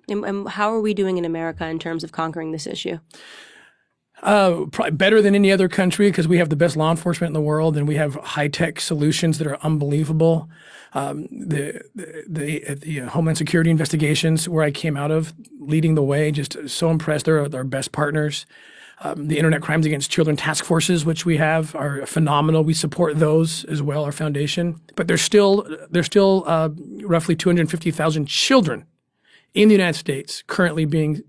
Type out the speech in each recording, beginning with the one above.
And how are we doing in America in terms of conquering this issue? Probably better than any other country because we have the best law enforcement in the world and we have high-tech solutions that are unbelievable. The Homeland Security investigations where I came out of, leading the way, just so impressed. They're our best partners. The Internet Crimes Against Children task forces, which we have, are phenomenal. We support those as well, our foundation. But there's still roughly 250,000 children in the United States currently being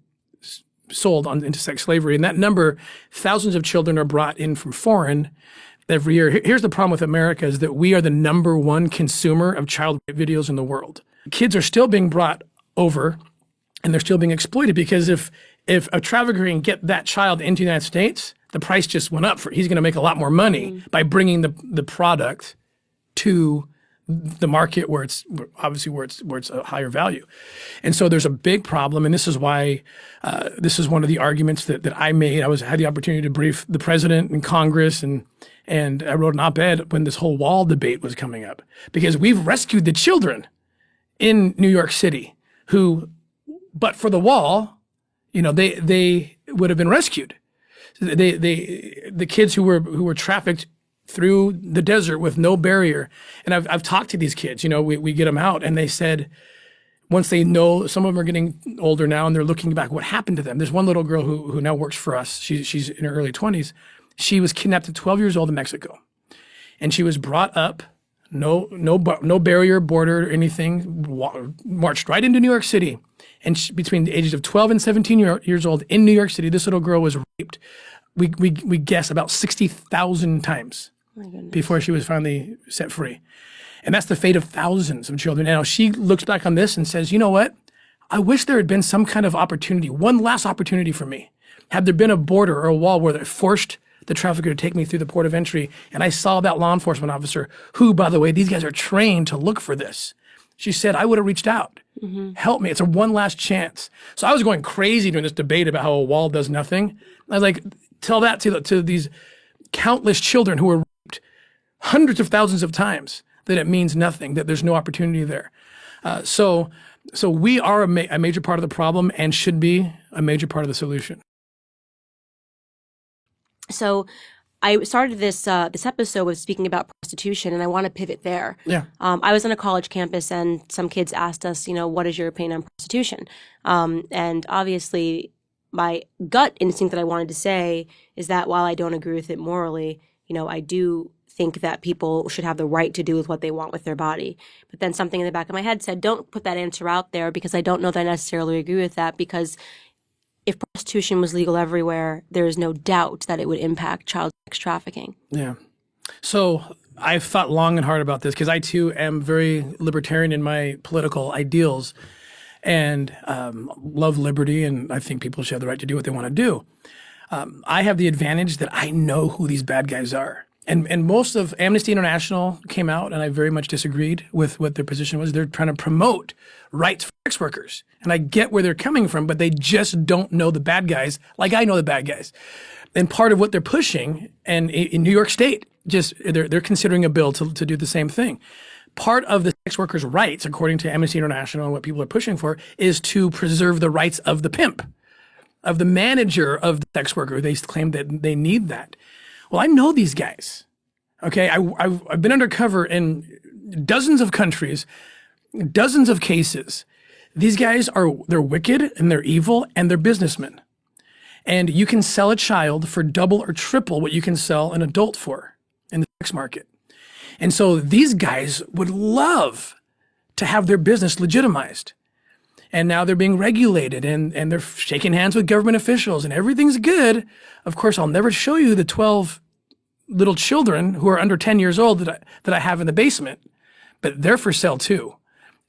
sold into sex slavery. And that number, thousands of children are brought in from foreign every year. Here's the problem with America is that we are the #1 consumer of child rape videos in the world. Kids are still being brought over and they're still being exploited because if a trafficker can get that child into the United States, the price just went up. He's going to make a lot more money by bringing the product to the market where it's obviously where it's a higher value. And so there's a big problem. And this is why this is one of the arguments that I made. I had the opportunity to brief the president and Congress and I wrote an op-ed when this whole wall debate was coming up because we've rescued the children in New York City who, but for the wall, they would have been rescued. The kids who were trafficked through the desert with no barrier. And I've talked to these kids, we get them out and they said, once they know, some of them are getting older now and they're looking back, what happened to them? There's one little girl who now works for us. She's in her early 20s. She was kidnapped at 12 years old in Mexico. And she was brought up, no barrier, border or anything, marched right into New York City. And between the ages of 12 and 17 years old in New York City, this little girl was raped. We guess about 60,000 times before she was finally set free. And that's the fate of thousands of children. And now she looks back on this and says, you know what? I wish there had been some kind of opportunity, one last opportunity for me. Had there been a border or a wall where they forced the trafficker to take me through the port of entry and I saw that law enforcement officer who, by the way, these guys are trained to look for this. She said, I would have reached out. Help me. It's a one last chance. So I was going crazy during this debate about how a wall does nothing. I was like, tell that to these countless children who were raped hundreds of thousands of times that it means nothing, that there's no opportunity there. So we are a major part of the problem and should be a major part of the solution. So I started this episode with speaking about prostitution, and I want to pivot there. Yeah. I was on a college campus, and some kids asked us, what is your opinion on prostitution? And obviously, my gut instinct that I wanted to say is that while I don't agree with it morally, I do think that people should have the right to do with what they want with their body. But then something in the back of my head said, don't put that answer out there because I don't know that I necessarily agree with that, because if prostitution was legal everywhere, there is no doubt that it would impact child sex trafficking. Yeah. So I've thought long and hard about this because I too am very libertarian in my political ideals and love liberty, and I think people should have the right to do what they want to do. I have the advantage that I know who these bad guys are. And most of Amnesty International came out, and I very much disagreed with what their position was. They're trying to promote rights for sex workers. And I get where they're coming from, but they just don't know the bad guys like I know the bad guys. And part of what they're pushing, and in New York State, they're considering a bill to do the same thing. Part of the sex workers' rights, according to Amnesty International and what people are pushing for, is to preserve the rights of the pimp, of the manager of the sex worker. They claim that they need that. Well, I know these guys, okay? I've been undercover in dozens of countries, dozens of cases. These guys they're wicked and they're evil and they're businessmen. And you can sell a child for double or triple what you can sell an adult for in the sex market. And so these guys would love to have their business legitimized. And now they're being regulated and they're shaking hands with government officials and everything's good. Of course, I'll never show you the 12 little children who are under 10 years old that I have in the basement, but they're for sale too.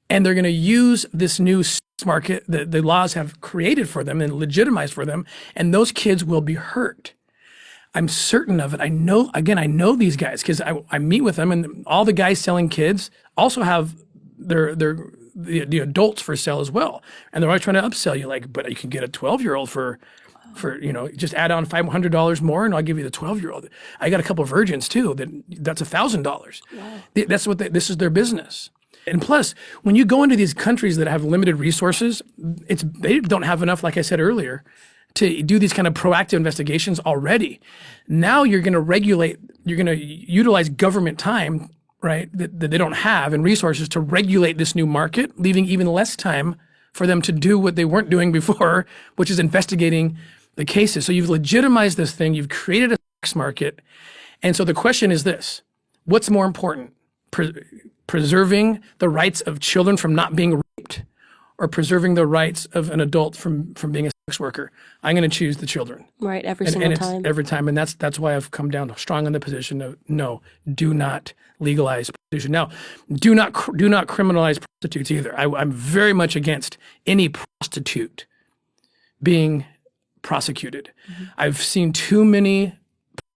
And they're going to use this new market that the laws have created for them and legitimized for them. And those kids will be hurt. I'm certain of it. I know these guys because I meet with them, and all the guys selling kids also have the adults for sale as well. And they're always trying to upsell you, like, but you can get a 12-year-old for just add on $500 more and I'll give you the 12-year-old. I got a couple of virgins too, that's $1,000. Wow. This is their business. And plus, when you go into these countries that have limited resources, they don't have enough, like I said earlier, to do these kind of proactive investigations already. Now you're going to utilize government time, right, that they don't have and resources to regulate this new market, leaving even less time for them to do what they weren't doing before, which is investigating the cases. So you've legitimized this thing, you've created a sex market. And so the question is this: what's more important? Preserving the rights of children from not being raped, or preserving the rights of an adult from being a sex worker? I'm going to choose the children. Right, every single time. Every time. And that's why I've come down strong on the position of no, do not legalize prostitution. Now, do not criminalize prostitutes either. I'm very much against any prostitute being prosecuted. Mm-hmm. I've seen too many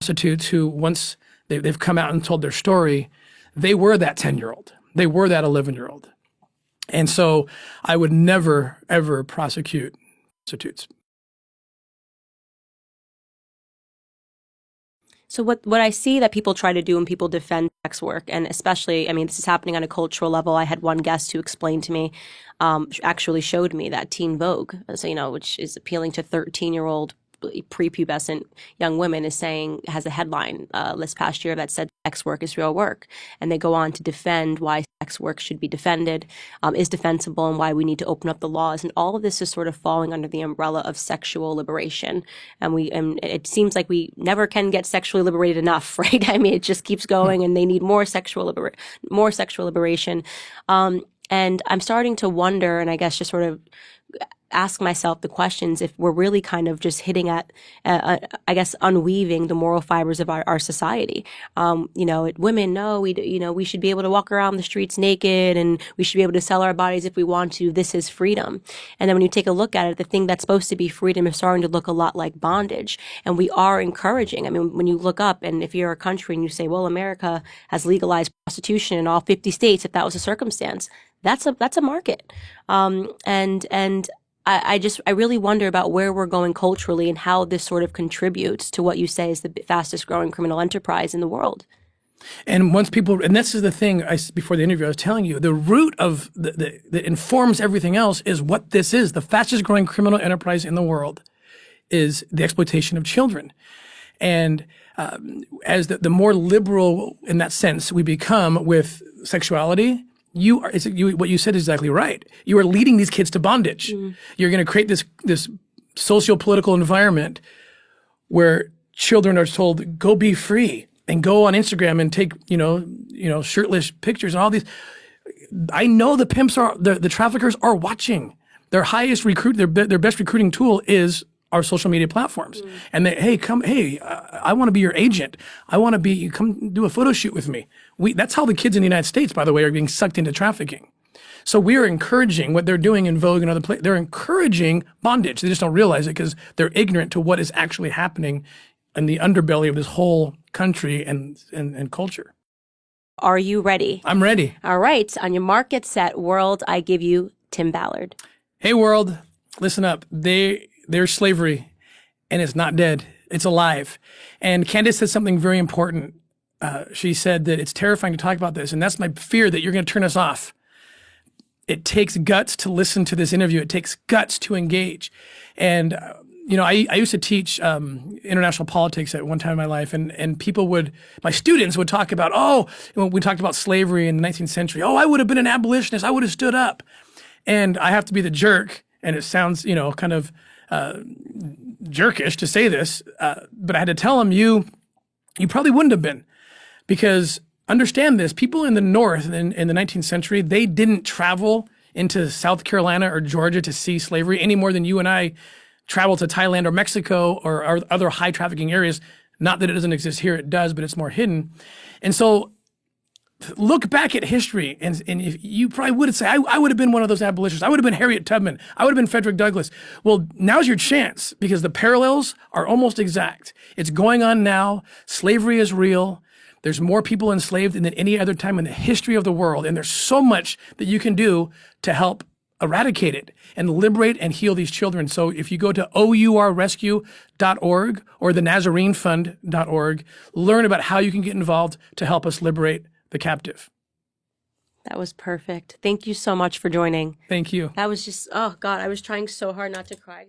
prostitutes who, once they've come out and told their story, they were that 10-year-old. They were that 11-year-old. And so I would never, ever prosecute prostitutes. So what I see that people try to do when people defend sex work, and especially, I mean, this is happening on a cultural level. I had one guest who explained to me, actually showed me that Teen Vogue, so, which is appealing to 13-year-old prepubescent young women, has a headline this past year that said sex work is real work. And they go on to defend why sex work should be defended, is defensible, and why we need to open up the laws. And all of this is sort of falling under the umbrella of sexual liberation. And it seems like we never can get sexually liberated enough, right? I mean, it just keeps going, and they need more sexual liberation. And I'm starting to wonder, and I guess just sort of ask myself the questions, if we're really kind of just hitting at, I guess, unweaving the moral fibers of our society. Women, no, we should be able to walk around the streets naked, and we should be able to sell our bodies if we want to. This is freedom. And then when you take a look at it, the thing that's supposed to be freedom is starting to look a lot like bondage. And we are encouraging. I mean, when you look up, and if you're a country and you say, well, America has legalized prostitution in all 50 states, if that was a circumstance, that's a market. I really wonder about where we're going culturally and how this sort of contributes to what you say is the fastest growing criminal enterprise in the world. And and this is the thing, before the interview, I was telling you, the root of that informs everything else is what this is. The fastest growing criminal enterprise in the world is the exploitation of children. And as the more liberal in that sense we become with sexuality, what you said is exactly right. You are leading these kids to bondage. Mm. You're going to create this socio-political environment where children are told, go be free, and go on Instagram and take, shirtless pictures and all these. I know the pimps the traffickers are watching. Their highest their best recruiting tool is our social media platforms. Mm. And I want to be your agent. I want to come do a photo shoot with me. That's how the kids in the United States, by the way, are being sucked into trafficking. So we are encouraging what they're doing in Vogue and other places. They're encouraging bondage. They just don't realize it because they're ignorant to what is actually happening in the underbelly of this whole country and culture. Are you ready? I'm ready. All right. On your mark, get set, world, I give you Tim Ballard. Hey, world, listen up. There's slavery, and it's not dead. It's alive. And Candace said something very important. She said that it's terrifying to talk about this, and that's my fear, that you're going to turn us off. It takes guts to listen to this interview. It takes guts to engage. And, I used to teach international politics at one time in my life, and my students would talk about, when we talked about slavery in the 19th century, I would have been an abolitionist. I would have stood up. And I have to be the jerk, and it sounds, kind of jerkish to say this, but I had to tell them, you probably wouldn't have been, because understand this, people in the North in the 19th century, they didn't travel into South Carolina or Georgia to see slavery any more than you and I travel to Thailand or Mexico or other high trafficking areas. Not that it doesn't exist here, it does, but it's more hidden. And so look back at history, and if you probably would say, I would have been one of those abolitionists. I would have been Harriet Tubman. I would have been Frederick Douglass. Well, now's your chance, because the parallels are almost exact. It's going on now. Slavery is real. There's more people enslaved than any other time in the history of the world, and there's so much that you can do to help eradicate it and liberate and heal these children. So if you go to OURrescue.org or the NazareneFund.org, learn about how you can get involved to help us liberate the captive. That was perfect. Thank you so much for joining. Thank you. That was just, oh God, I was trying so hard not to cry.